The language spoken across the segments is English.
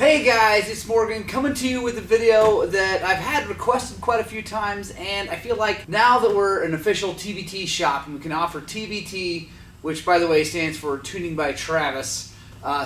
Hey guys, it's Morgan coming to you with a video that I've had requested quite a few times, and I feel like now that we're an official TBT shop and we can offer TBT, which by the way stands for Tuning by Travis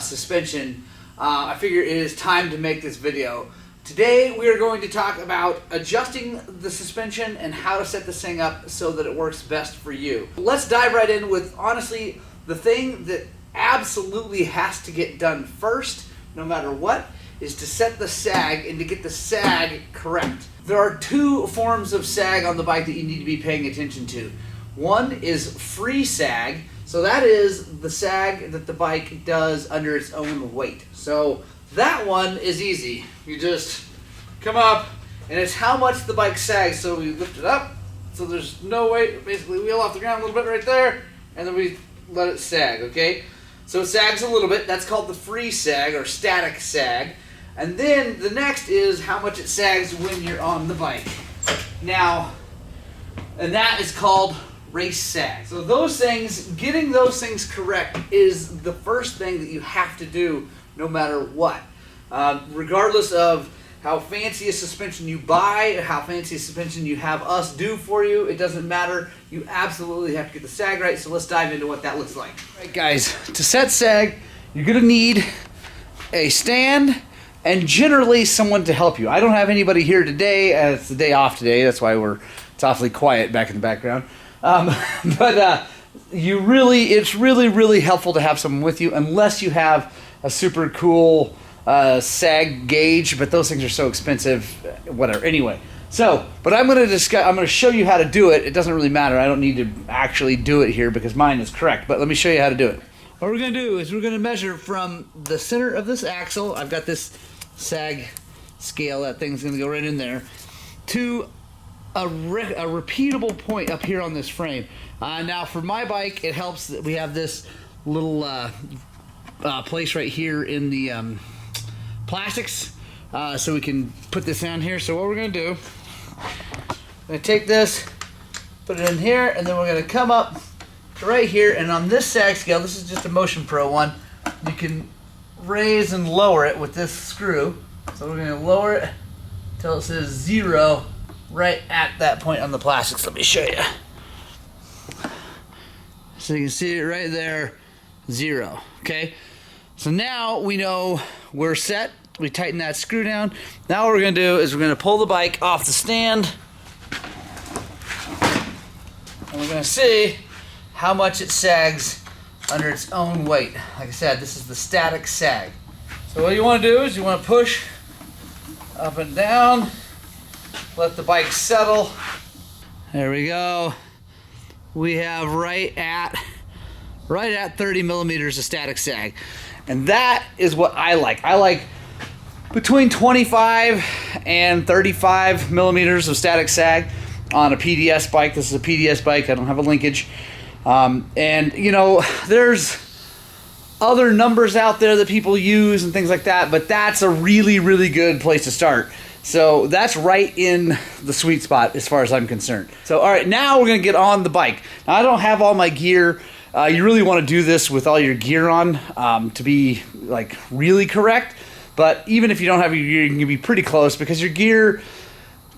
suspension, I figure it is time to make this video. Today we are going to talk about adjusting the suspension and how to set this thing up so that it works best for you. Let's dive right in with, honestly, the thing that absolutely has to get done first, no matter what, is to set the sag and to get the sag correct. There are two forms of sag on the bike that you need to be paying attention to. One is free sag, so that is the sag that the bike does under its own weight. So that one is easy. You just come up, and it's how much the bike sags. So we lift it up, so there's no weight, basically wheel off the ground a little bit right there, and then we let it sag, okay? So it sags a little bit. That's called the free sag or static sag. And then the next is how much it sags when you're on the bike. Now, and that is called race sag. So those things, getting those things correct is the first thing that you have to do no matter what. Regardless of how fancy a suspension you buy, how fancy a suspension you have us do for you, it doesn't matter. You absolutely have to get the sag right, so let's dive into what that looks like. All right guys, to set sag, you're gonna need a stand and generally someone to help you. I don't have anybody here today, it's the day off today, that's why it's awfully quiet back in the background. It's really helpful to have someone with you, unless you have a super cool sag gauge, but those things are so expensive, whatever. Anyway, but I'm going to show you how to do it. It doesn't really matter. I don't need to actually do it here because mine is correct, but let me show you how to do it. What we're going to do is we're going to measure from the center of this axle. I've got this sag scale. That thing's going to go right in there to a repeatable point up here on this frame. Now for my bike, it helps that we have this little place right here in the plastics, so we can put this down here. So what we're going to do, I'm going to take this, put it in here, and then we're going to come up to right here, and on this sag scale, this is just a Motion Pro one, you can raise and lower it with this screw. So we're going to lower it until it says 0 right at that point on the plastics. Let me show you. So you can see it right there, 0. Okay, so now we know we're set. We tighten that screw down. Now what we're going to do is we're going to pull the bike off the stand, and we're going to see how much it sags under its own weight. Like I said, this is the static sag. So what you want to do is you want to push up and down, let the bike settle. There we go. We have right at 30 millimeters of static sag. And that is what I like. I like between 25 and 35 millimeters of static sag on a PDS bike. This is a PDS bike. I don't have a linkage. And you know, there's other numbers out there that people use and things like that, but that's a really good place to start. So that's right in the sweet spot as far as I'm concerned. So all right, now we're gonna get on the bike. Now I don't have all my gear. You really want to do this with all your gear on to be like really correct. But even if you don't have your gear, you can be pretty close, because your gear,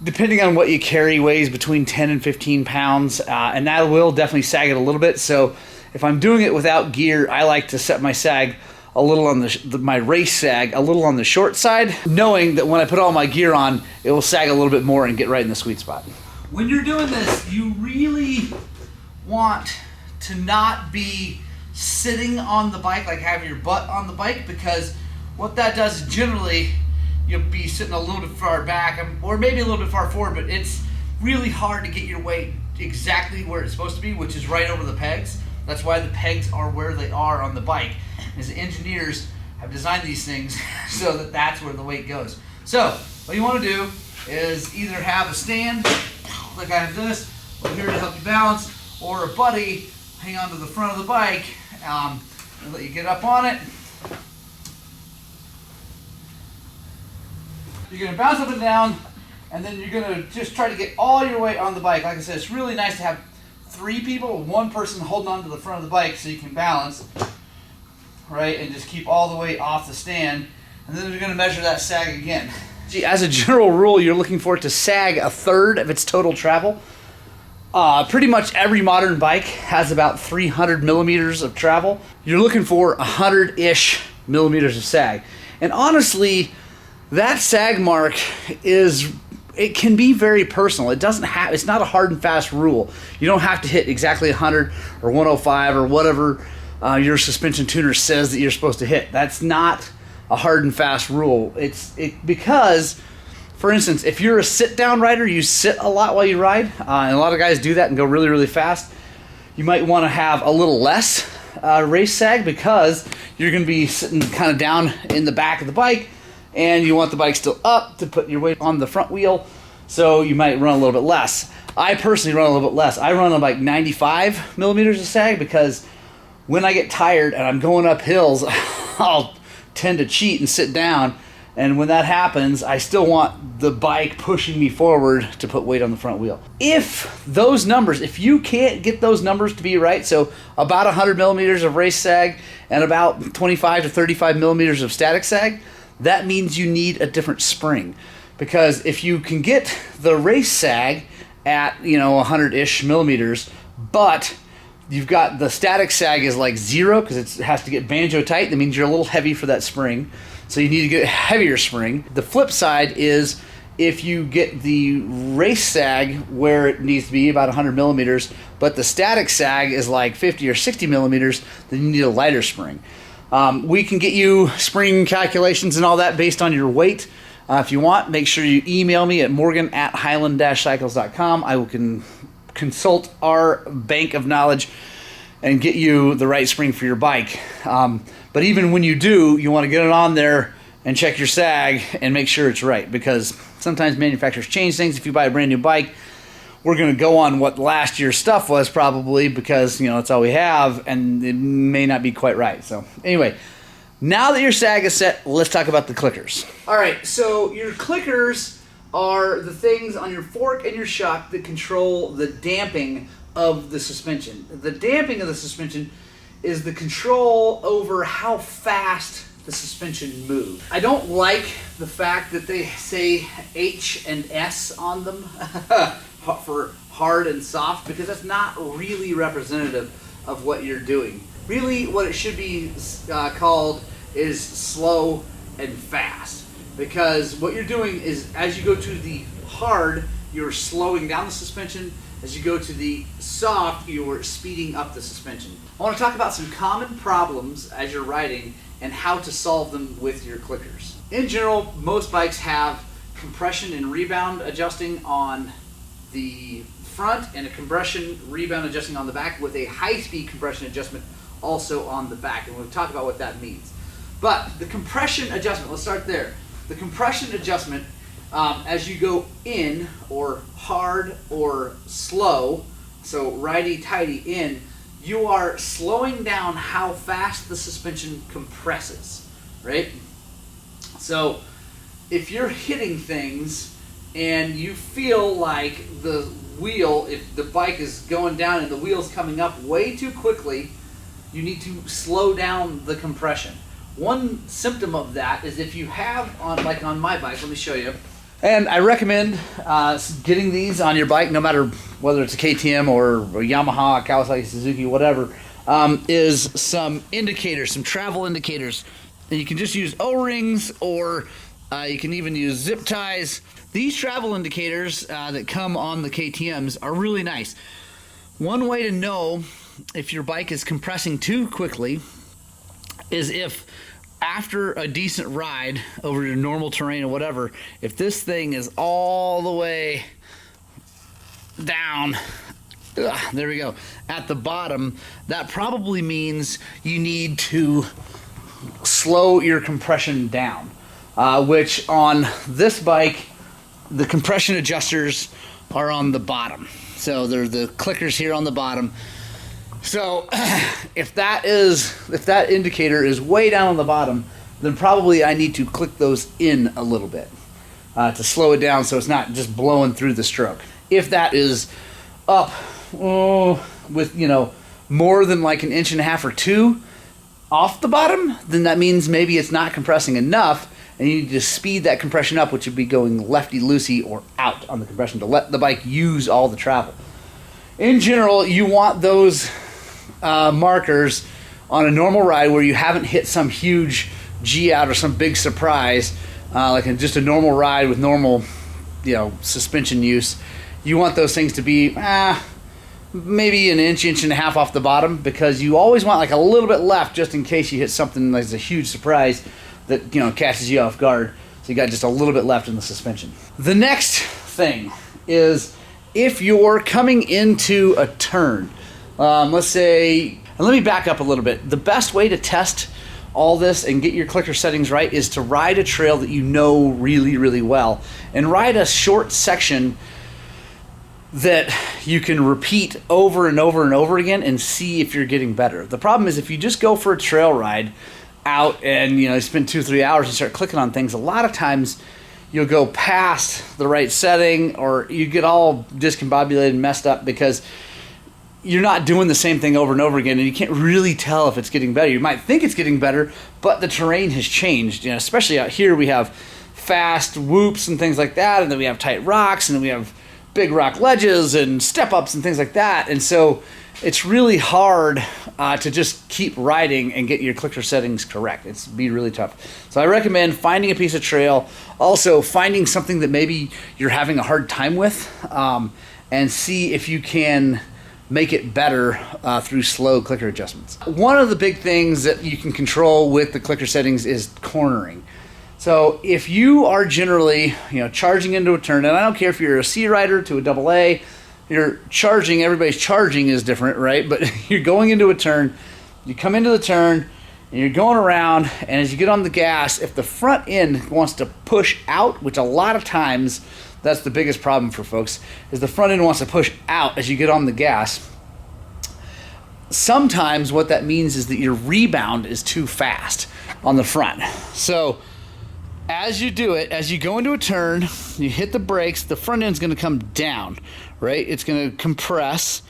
depending on what you carry, weighs between 10 and 15 pounds, and that will definitely sag it a little bit. So if I'm doing it without gear, I like to set my sag a little on my race sag a little on the short side, knowing that when I put all my gear on, it will sag a little bit more and get right in the sweet spot. When you're doing this, you really want to not be sitting on the bike, like having your butt on the bike, because what that does is generally you'll be sitting a little bit far back, or maybe a little bit far forward, but it's really hard to get your weight exactly where it's supposed to be, which is right over the pegs. That's why the pegs are where they are on the bike, is the engineers have designed these things so that that's where the weight goes. So what you want to do is either have a stand, like I have this, over here to help you balance, or a buddy hang on to the front of the bike and let you get up on it. You're going to bounce up and down, and then you're going to just try to get all your weight on the bike. Like I said, it's really nice to have 3 people, one person holding on to the front of the bike so you can balance, right, and just keep all the weight off the stand. and then we're going to measure that sag again. As a general rule, you're looking for it to sag 1/3 of its total travel. Pretty much every modern bike has about 300 millimeters of travel. You're looking for 100-ish millimeters of sag. And honestly, that sag mark it can be very personal. It's not a hard and fast rule. You don't have to hit exactly 100 or 105 or whatever your suspension tuner says that you're supposed to hit. That's not a hard and fast rule. Because, for instance, if you're a sit-down rider, you sit a lot while you ride, and a lot of guys do that and go really, really fast. You might want to have a little less race sag because you're going to be sitting kind of down in the back of the bike, and you want the bike still up to put your weight on the front wheel, so you might run a little bit less. I personally run a little bit less. I run on like 95 millimeters of sag because when I get tired and I'm going up hills, I'll tend to cheat and sit down, and when that happens, I still want the bike pushing me forward to put weight on the front wheel. If you can't get those numbers to be right, so about 100 millimeters of race sag and about 25 to 35 millimeters of static sag, that means you need a different spring. Because if you can get the race sag at 100-ish millimeters, but you've got the static sag is like 0 because it has to get banjo tight. That means you're a little heavy for that spring. So you need to get a heavier spring. The flip side is if you get the race sag where it needs to be, about 100 millimeters, but the static sag is like 50 or 60 millimeters, then you need a lighter spring. We can get you spring calculations and all that based on your weight. If you want, make sure you email me at morgan@highland-cycles.com. I can consult our bank of knowledge and get you the right spring for your bike. But even when you do, you want to get it on there and check your sag and make sure it's right, because sometimes manufacturers change things. If you buy a brand new bike, we're going to go on what last year's stuff was probably, because it's all we have, and it may not be quite right. So anyway, now that your sag is set, let's talk about the clickers. All right, so your clickers are the things on your fork and your shock that control the damping of the suspension. The damping of the suspension is the control over how fast the suspension moves. I don't like the fact that they say H and S on them for hard and soft, because that's not really representative of what you're doing. Really, what it should be called is slow and fast. Because what you're doing is, as you go to the hard, you're slowing down the suspension. As you go to the soft, you're speeding up the suspension. I want to talk about some common problems as you're riding and how to solve them with your clickers. In general, most bikes have compression and rebound adjusting on the front and a compression rebound adjusting on the back, with a high-speed compression adjustment also on the back. And we'll talk about what that means. But the compression adjustment, let's start there. The compression adjustment, as you go in, or hard or slow, so righty-tighty in, you are slowing down how fast the suspension compresses, right? So if you're hitting things and you feel like the wheel, if the bike is going down and the wheel's coming up way too quickly, you need to slow down the compression. One symptom of that is if you have, like on my bike, let me show you. And I recommend getting these on your bike, no matter whether it's a KTM or a Yamaha, Kawasaki, Suzuki, whatever, is some indicators, some travel indicators. And you can just use O-rings, or you can even use zip ties. These travel indicators that come on the KTMs are really nice. One way to know if your bike is compressing too quickly is if after a decent ride over your normal terrain or whatever, if this thing is all the way down, there we go, at the bottom, that probably means you need to slow your compression down, which on this bike, the compression adjusters are on the bottom. So they're the clickers here on the bottom. So if that indicator is way down on the bottom, then probably I need to click those in a little bit to slow it down so it's not just blowing through the stroke. If that is up with more than like 1.5 inches or 2 off the bottom, then that means maybe it's not compressing enough and you need to speed that compression up, which would be going lefty-loosey or out on the compression to let the bike use all the travel. In general, you want those markers on a normal ride where you haven't hit some huge G out or some big surprise, like just a normal ride with normal, suspension use. You want those things to be maybe an inch and a half off the bottom, because you always want like a little bit left just in case you hit something like a huge surprise that catches you off guard. So you got just a little bit left in the suspension. The next thing is if you're coming into a turn, let's say, and let me back up a little bit. The best way to test all this and get your clicker settings right is to ride a trail that you know really, really well, and ride a short section that you can repeat over and over and over again and see if you're getting better. The problem is if you just go for a trail ride out and you spend 2-3 hours and start clicking on things, a lot of times you'll go past the right setting, or you get all discombobulated and messed up because you're not doing the same thing over and over again, and you can't really tell if it's getting better. You might think it's getting better, but the terrain has changed. Especially out here, we have fast whoops and things like that, and then we have tight rocks, and then we have big rock ledges and step-ups and things like that. And so it's really hard to just keep riding and get your clicker settings correct. It's be really tough. So I recommend finding a piece of trail, also finding something that maybe you're having a hard time with, and see if you can make it better through slow clicker adjustments. One of the big things that you can control with the clicker settings is cornering. So if you are generally, charging into a turn, and I don't care if you're a C rider to a double A, you're charging, everybody's charging is different, right? But you're going into a turn, you come into the turn, and you're going around, and as you get on the gas, if the front end wants to push out, which a lot of times that's the biggest problem for folks, is the front end wants to push out as you get on the gas. Sometimes what that means is that your rebound is too fast on the front. So as you do it, as you go into a turn, you hit the brakes, the front end's going to come down, right? It's going to compress,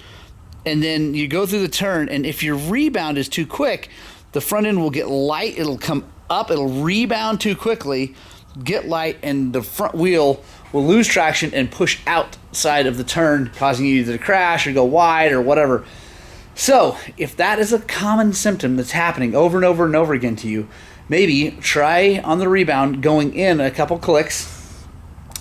and then you go through the turn, and if your rebound is too quick, the front end will get light, it'll come up, it'll rebound too quickly, get light, and the front wheel will lose traction and push outside of the turn, causing you either to crash or go wide or whatever. So if that is a common symptom that's happening over and over and over again to you, maybe try on the rebound going in a couple clicks,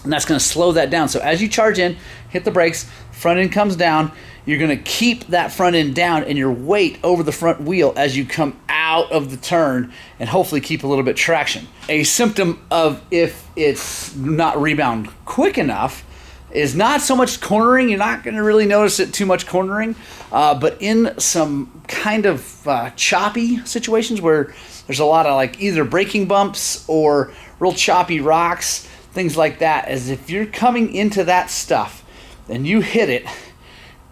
and that's going to slow that down. So as you charge in, hit the brakes, front end comes down, you're going to keep that front end down and your weight over the front wheel as you come out of the turn, and hopefully keep a little bit traction. A symptom of if it's not rebound quick enough is not so much cornering. You're not going to really notice it too much cornering, but in some kind of choppy situations where there's a lot of like either braking bumps or real choppy rocks, things like that, as if you're coming into that stuff and you hit it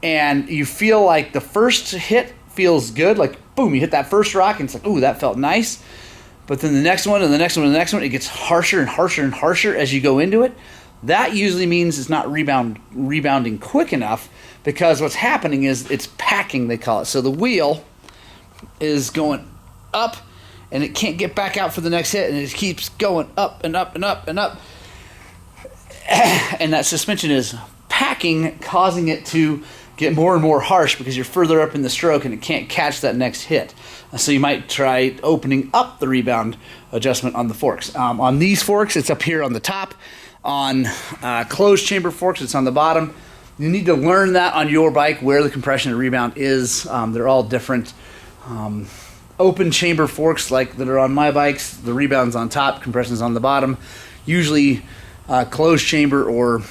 and you feel like the first hit feels good, like boom, you hit that first rock and it's like, ooh, that felt nice. But then the next one and the next one and the next one, it gets harsher and harsher and harsher as you go into it. That usually means it's not rebounding quick enough, because what's happening is it's packing, they call it. So the wheel is going up and it can't get back out for the next hit, and it keeps going up and up and up and up. And that suspension is packing, causing it to get more and more harsh because you're further up in the stroke and it can't catch that next hit. So you might try opening up the rebound adjustment on the forks. On these forks, it's up here on the top. On closed chamber forks, it's on the bottom. You need to learn that on your bike where the compression and rebound is. They're all different. Open chamber forks like that are on my bikes, the rebound's on top, compression's on the bottom. Usually closed chamber or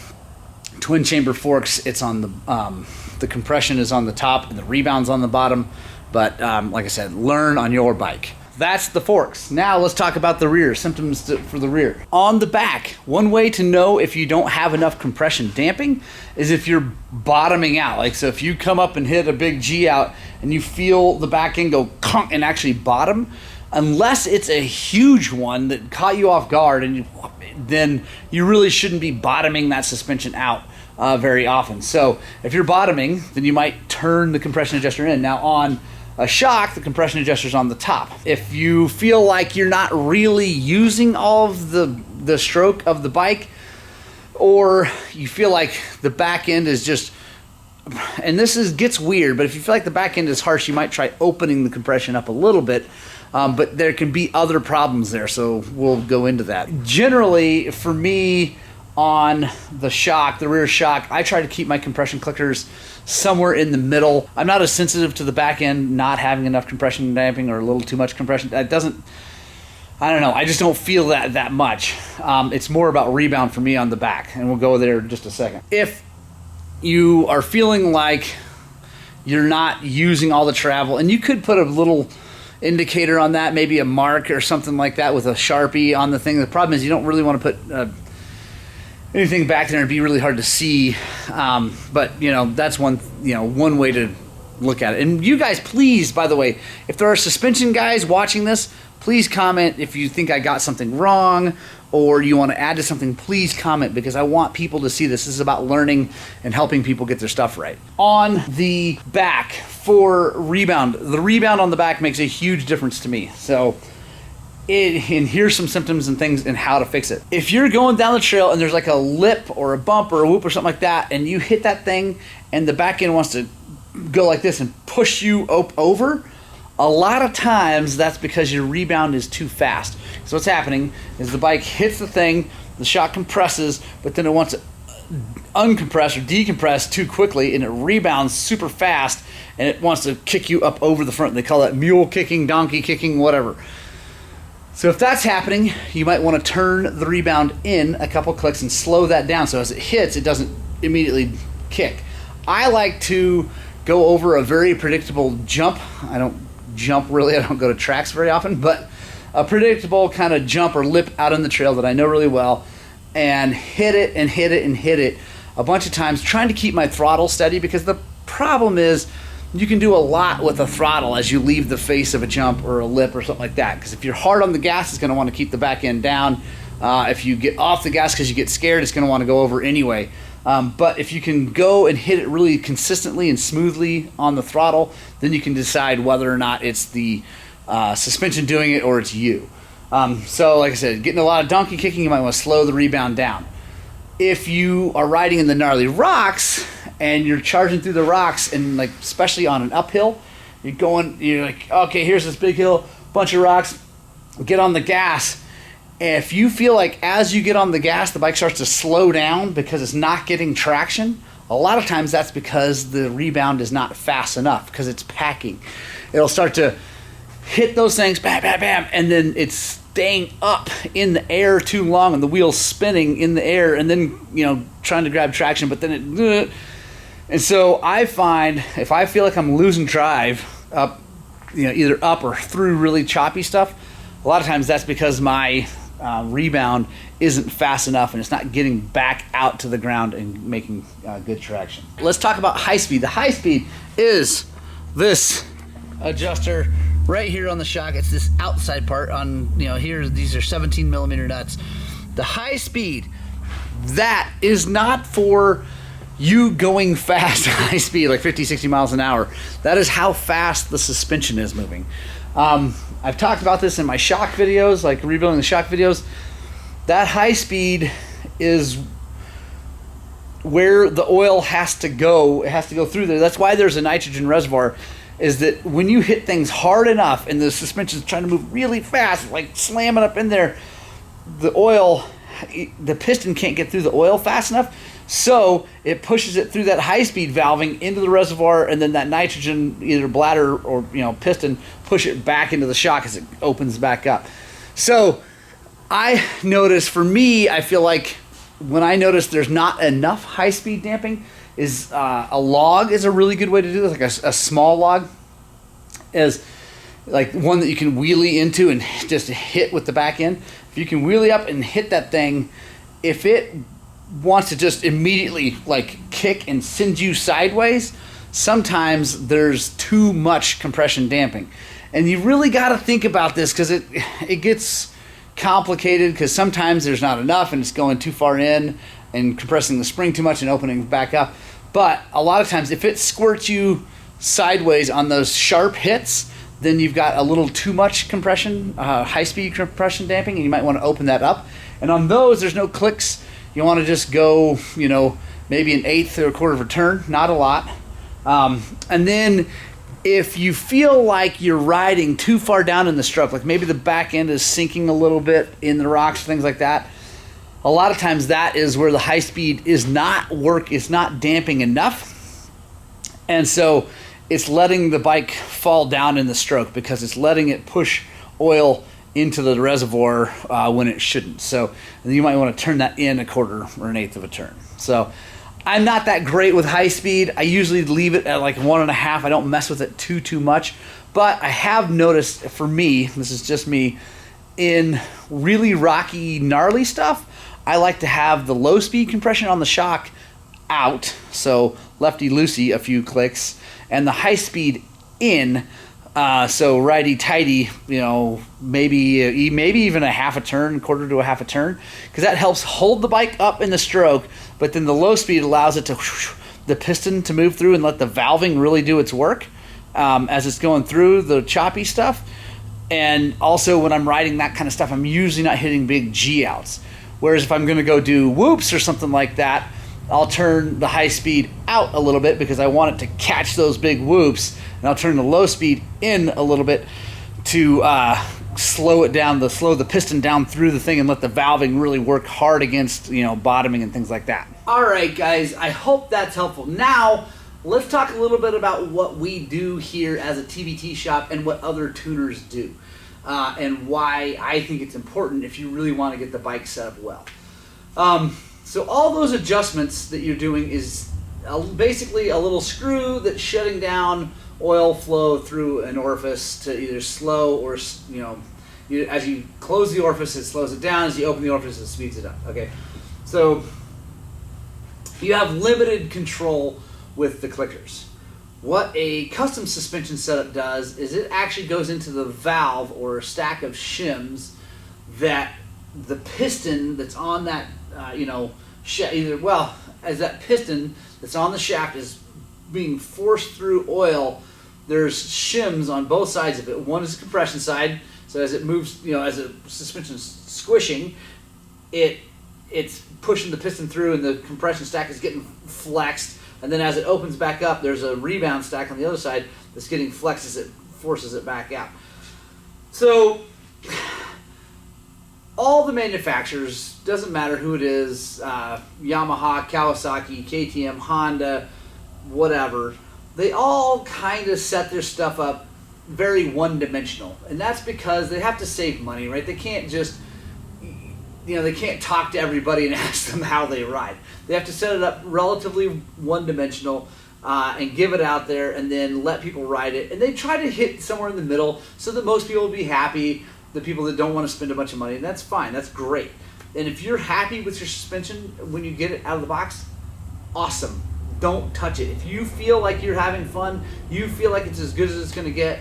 twin chamber forks, it's on the compression is on the top and the rebound's on the bottom. But like I said, learn on your bike. That's the forks. Now let's talk about the rear, symptoms for the rear. On the back, one way to know if you don't have enough compression damping is if you're bottoming out. Like, so if you come up and hit a big G out and you feel the back end go conk and actually bottom, unless it's a huge one that caught you off guard, and then you really shouldn't be bottoming that suspension out very often. So if you're bottoming, then you might turn the compression adjuster in. Now on a shock, the compression adjuster's on the top. If you feel like you're not really using all of the stroke of the bike, or you feel like the back end is just, and gets weird, but if you feel like the back end is harsh, you might try opening the compression up a little bit, but there can be other problems there, so we'll go into that. Generally, for me, on the shock, the rear shock, I try to keep my compression clickers somewhere in the middle. I'm not as sensitive to the back end not having enough compression damping or a little too much compression. That doesn't, I don't know, I just don't feel that much. It's more about rebound for me on the back, and we'll go there in just a second. If you are feeling like you're not using all the travel, and you could put a little indicator on that, maybe a mark or something like that with a Sharpie on the thing. The problem is you don't really want to put anything back there and be really hard to see, but you know, that's one way to look at it. And you guys, please, by the way, if there are suspension guys watching this, please comment if you think I got something wrong or you want to add to something. Please comment, because I want people to see this. This is about learning and helping people get their stuff right. On the back for rebound, the rebound on the back makes a huge difference to me. So and here's some symptoms and things and how to fix it. If you're going down the trail and there's like a lip or a bump or a whoop or something like that, and you hit that thing and the back end wants to go like this and push you over, a lot of times that's because your rebound is too fast. So what's happening is the bike hits the thing, the shock compresses, but then it wants to uncompress or decompress too quickly, and it rebounds super fast, and it wants to kick you up over the front. They call that mule kicking, donkey kicking, whatever. So if that's happening, you might want to turn the rebound in a couple clicks and slow that down so as it hits, it doesn't immediately kick. I like to go over a very predictable jump. I don't jump really, I don't go to tracks very often, but a predictable kind of jump or lip out on the trail that I know really well, and hit it and hit it and hit it a bunch of times, trying to keep my throttle steady, because the problem is you can do a lot with a throttle as you leave the face of a jump or a lip or something like that, because if you're hard on the gas, it's going to want to keep the back end down. If you get off the gas because you get scared, it's going to want to go over anyway. But if you can go and hit it really consistently and smoothly on the throttle, then you can decide whether or not it's the suspension doing it or it's you. So like I said, getting a lot of donkey kicking, you might want to slow the rebound down. If you are riding in the gnarly rocks and you're charging through the rocks, and like especially on an uphill, you're like, okay, here's this big hill, bunch of rocks, get on the gas. If you feel like as you get on the gas, the bike starts to slow down because it's not getting traction, a lot of times that's because the rebound is not fast enough, because it's packing. It'll start to hit those things, bam, bam, bam, and then it's staying up in the air too long, and the wheel's spinning in the air, and then trying to grab traction, but then it. And so I find if I feel like I'm losing drive up, either up or through really choppy stuff, a lot of times that's because my rebound isn't fast enough and it's not getting back out to the ground and making good traction. Let's talk about high speed. The high speed is this adjuster right here on the shock. It's this outside part on, here, these are 17 millimeter nuts. The high speed, that is not for you going fast high speed, like 50, 60 miles an hour. That is how fast the suspension is moving. I've talked about this in my shock videos, like rebuilding the shock videos. That high speed is where the oil has to go. It has to go through there. That's why there's a nitrogen reservoir, is that when you hit things hard enough and the suspension is trying to move really fast, like slamming up in there, the piston can't get through the oil fast enough. So it pushes it through that high-speed valving into the reservoir, and then that nitrogen, either bladder or piston, push it back into the shock as it opens back up. So I notice, for me, I feel like when I notice there's not enough high-speed damping, is a log is a really good way to do this. Like a small log is like one that you can wheelie into and just hit with the back end. If you can wheelie up and hit that thing, if it wants to just immediately like kick and send you sideways, sometimes there's too much compression damping. And you really got to think about this, because it gets complicated, because sometimes there's not enough and it's going too far in and compressing the spring too much and opening back up. But a lot of times if it squirts you sideways on those sharp hits, then you've got a little too much compression, high-speed compression damping, and you might want to open that up. And on those, there's no clicks. You want to just go, you know, maybe an eighth or a quarter of a turn, not a lot. And then if you feel like you're riding too far down in the stroke, like maybe the back end is sinking a little bit in the rocks, things like that, a lot of times that is where the high speed is not damping enough. And so it's letting the bike fall down in the stroke because it's letting it push oil into the reservoir when it shouldn't. So you might want to turn that in a quarter or an eighth of a turn. So I'm not that great with high speed. I usually leave it at like 1.5. I don't mess with it too much. But I have noticed, for me, this is just me, in really rocky, gnarly stuff, I like to have the low speed compression on the shock out, so lefty-loosey a few clicks, and the high speed in, so righty-tighty, you know, maybe even a half a turn, quarter to a half a turn, because that helps hold the bike up in the stroke, but then the low speed allows it to, the piston to move through and let the valving really do its work as it's going through the choppy stuff. And also when I'm riding that kind of stuff, I'm usually not hitting big G outs. Whereas if I'm going to go do whoops or something like that, I'll turn the high speed out a little bit because I want it to catch those big whoops, and I'll turn the low speed in a little bit to slow it down, slow the piston down through the thing and let the valving really work hard against, you know, bottoming and things like that. All right, guys, I hope that's helpful. Now, let's talk a little bit about what we do here as a TBT shop and what other tuners do. And why I think it's important if you really want to get the bike set up well. So all those adjustments that you're doing is basically a little screw that's shutting down oil flow through an orifice to either slow or, you know, as you close the orifice, it slows it down. As you open the orifice, it speeds it up. Okay, so you have limited control with the clickers. What a custom suspension setup does is it actually goes into the valve or a stack of shims that the piston that's on that, you know, as that piston that's on the shaft is being forced through oil, there's shims on both sides of it. One is the compression side, so as it moves, you know, as the suspension's squishing, it's pushing the piston through and the compression stack is getting flexed. And then as it opens back up, there's a rebound stack on the other side that's getting flexed as it forces it back out. So all the manufacturers, doesn't matter who it is, Yamaha, Kawasaki, KTM, Honda, whatever, they all kind of set their stuff up very one-dimensional. And that's because they have to save money, right? They can't just, you know, they can't talk to everybody and ask them how they ride. They have to set it up relatively one-dimensional and give it out there and then let people ride it. And they try to hit somewhere in the middle so that most people will be happy, the people that don't want to spend a bunch of money. And that's fine. That's great. And if you're happy with your suspension when you get it out of the box, awesome. Don't touch it. If you feel like you're having fun, you feel like it's as good as it's going to get,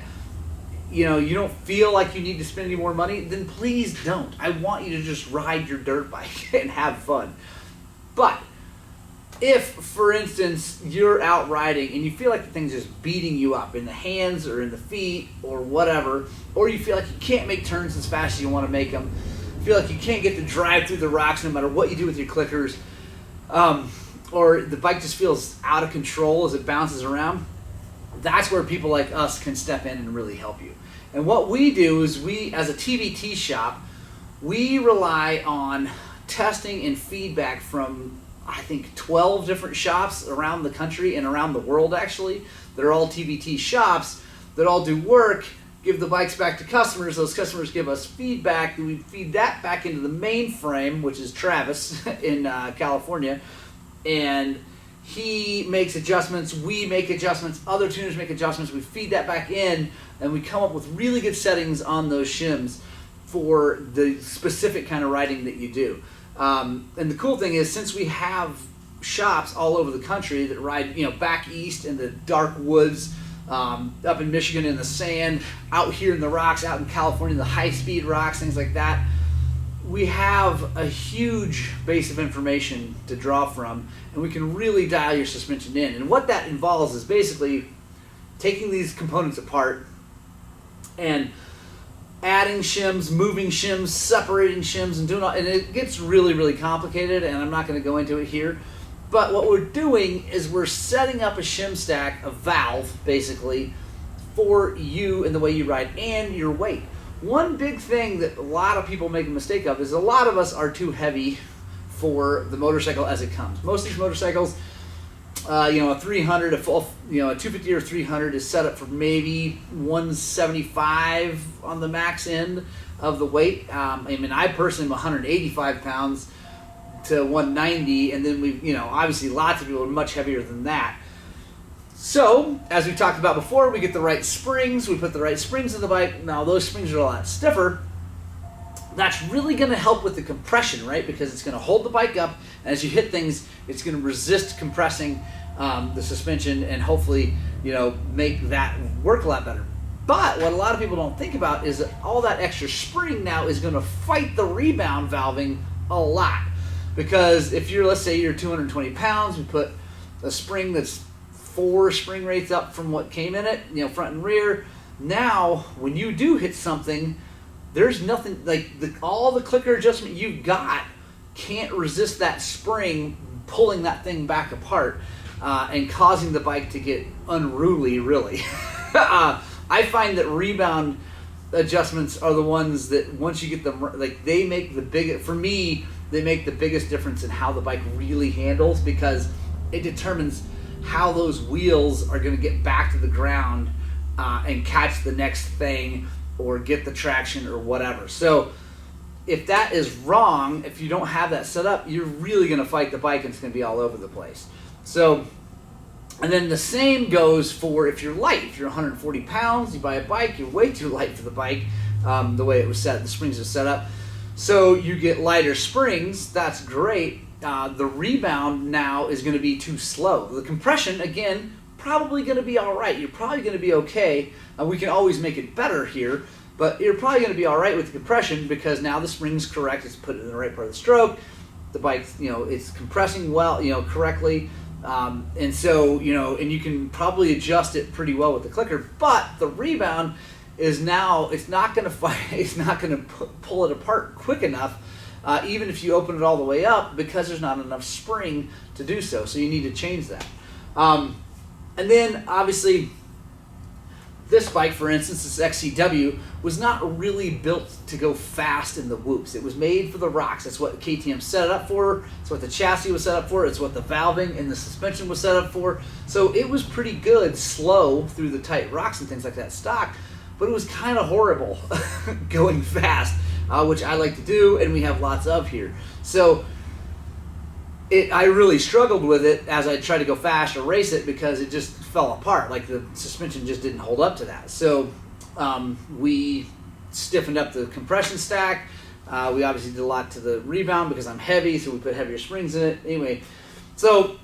you know, you don't feel like you need to spend any more money, then please don't. I want you to just ride your dirt bike and have fun. But if, for instance, you're out riding and you feel like the thing's just beating you up in the hands or in the feet or whatever, or you feel like you can't make turns as fast as you want to make them, feel like you can't get to drive through the rocks no matter what you do with your clickers, or the bike just feels out of control as it bounces around, that's where people like us can step in and really help you. And what we do is we, as a TBT shop, we rely on testing and feedback from, I think, 12 different shops around the country and around the world, actually. They're all TBT shops that all do work, give the bikes back to customers. Those customers give us feedback, and we feed that back into the mainframe, which is Travis in California. And he makes adjustments, we make adjustments, other tuners make adjustments, we feed that back in, and we come up with really good settings on those shims for the specific kind of riding that you do. And the cool thing is, since we have shops all over the country that ride, you know, back east in the dark woods, up in Michigan in the sand, out here in the rocks, out in California in the high-speed rocks, things like that, we have a huge base of information to draw from, and we can really dial your suspension in. And what that involves is basically taking these components apart and adding shims, moving shims, separating shims, and doing all, and it gets really, really complicated, and I'm not going to go into it here. But what we're doing is we're setting up a shim stack, a valve, basically, for you and the way you ride and your weight. One big thing that a lot of people make a mistake of is a lot of us are too heavy for the motorcycle as it comes. Most of these motorcycles, a 300, a 250 or 300 is set up for maybe 175 on the max end of the weight. I personally am 185 pounds to 190, and then we, obviously lots of people are much heavier than that. So, as we talked about before, we get the right springs, we put the right springs in the bike. Now those springs are a lot stiffer. That's really going to help with the compression, right? Because it's going to hold the bike up, and as you hit things, it's going to resist compressing the suspension and hopefully, make that work a lot better. But what a lot of people don't think about is that all that extra spring now is going to fight the rebound valving a lot. Because if let's say you're 220 pounds, we put a spring that's 4 spring rates up from what came in it, front and rear. Now, when you do hit something, there's nothing, like all the clicker adjustment you've got can't resist that spring pulling that thing back apart and causing the bike to get unruly, really. I find that rebound adjustments are the ones that once you get them, they make the biggest, for me, they make the biggest difference in how the bike really handles, because it determines how those wheels are going to get back to the ground and catch the next thing or get the traction or whatever. So if that is wrong, if you don't have that set up, you're really going to fight the bike and it's going to be all over the place. So, and then the same goes for if you're light. If you're 140 pounds, you buy a bike, you're way too light for the bike, the way it was set, the springs are set up. So you get lighter springs, that's great. The rebound now is going to be too slow. The compression, again, probably going to be all right. You're probably going to be okay. We can always make it better here, but you're probably going to be all right with the compression because now the spring's correct. It's put in the right part of the stroke. The bike's, it's compressing well, correctly. And so, and you can probably adjust it pretty well with the clicker, but the rebound is now, it's not going to fight, it's not going to pull it apart quick enough. Even if you open it all the way up, because there's not enough spring to do so. So you need to change that. And then obviously this bike, for instance, this XCW, was not really built to go fast in the whoops. It was made for the rocks. That's what KTM set it up for. It's what the chassis was set up for. It's what the valving and the suspension was set up for. So it was pretty good, slow through the tight rocks and things like that stock, but it was kind of horrible going fast. Which I like to do, and we have lots of here. So I really struggled with it as I tried to go fast or race it because it just fell apart. Like the suspension just didn't hold up to that. So we stiffened up the compression stack. We obviously did a lot to the rebound because I'm heavy, so we put heavier springs in it. Anyway, so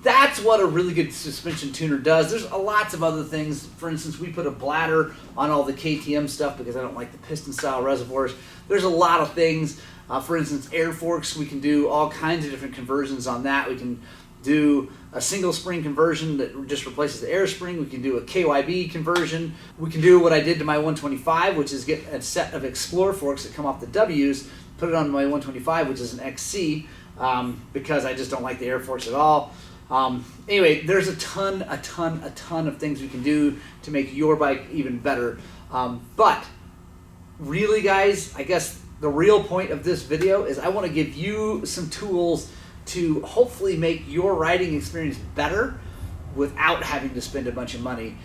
that's what a really good suspension tuner does. There's lots of other things. For instance, we put a bladder on all the KTM stuff because I don't like the piston style reservoirs. There's a lot of things. For instance, air forks, we can do all kinds of different conversions on that. We can do a single spring conversion that just replaces the air spring. We can do a KYB conversion. We can do what I did to my 125, which is get a set of Explorer forks that come off the W's, put it on my 125, which is an XC, because I just don't like the air forks at all. Anyway, there's a ton of things we can do to make your bike even better. But really, guys, I guess the real point of this video is I want to give you some tools to hopefully make your riding experience better without having to spend a bunch of money,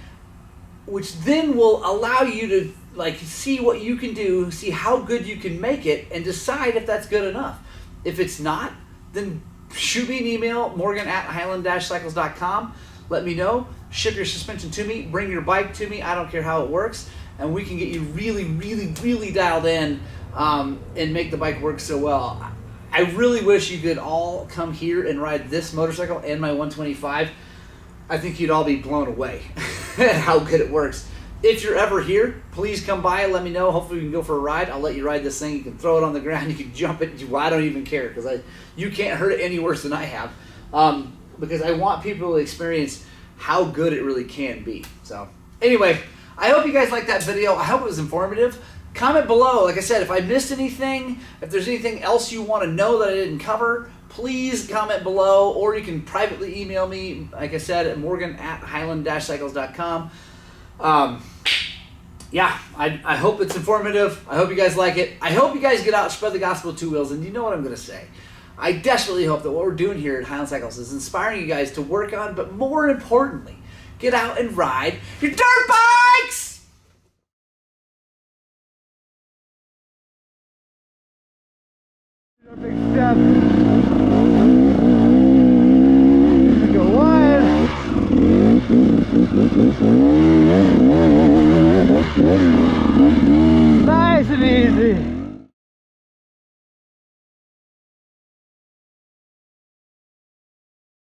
which then will allow you to see what you can do, see how good you can make it, and decide if that's good enough. If it's not, then shoot me an email, morgan@highland-cycles.com. Let me know. Ship your suspension to me. Bring your bike to me. I don't care how it works. And we can get you really dialed in and make the bike work so well. I really wish you could all come here and ride this motorcycle and my 125. I think you'd all be blown away at how good it works. If you're ever here, please come by and let me know. Hopefully we can go for a ride. I'll let you ride this thing. You can throw it on the ground. You can jump it. I don't even care because you can't hurt it any worse than I have, because I want people to experience how good it really can be. So anyway, I hope you guys liked that video. I hope it was informative. Comment below, like I said, if I missed anything, if there's anything else you want to know that I didn't cover, please comment below, or you can privately email me, like I said, at morgan@highland-cycles.com. Yeah, I hope it's informative. I hope you guys like it. I hope you guys get out and spread the gospel of two wheels, and you know what I'm going to say. I desperately hope that what we're doing here at Highland Cycles is inspiring you guys to work on, but more importantly, get out and ride your dirt bikes! Big step. Go wide. Nice and easy.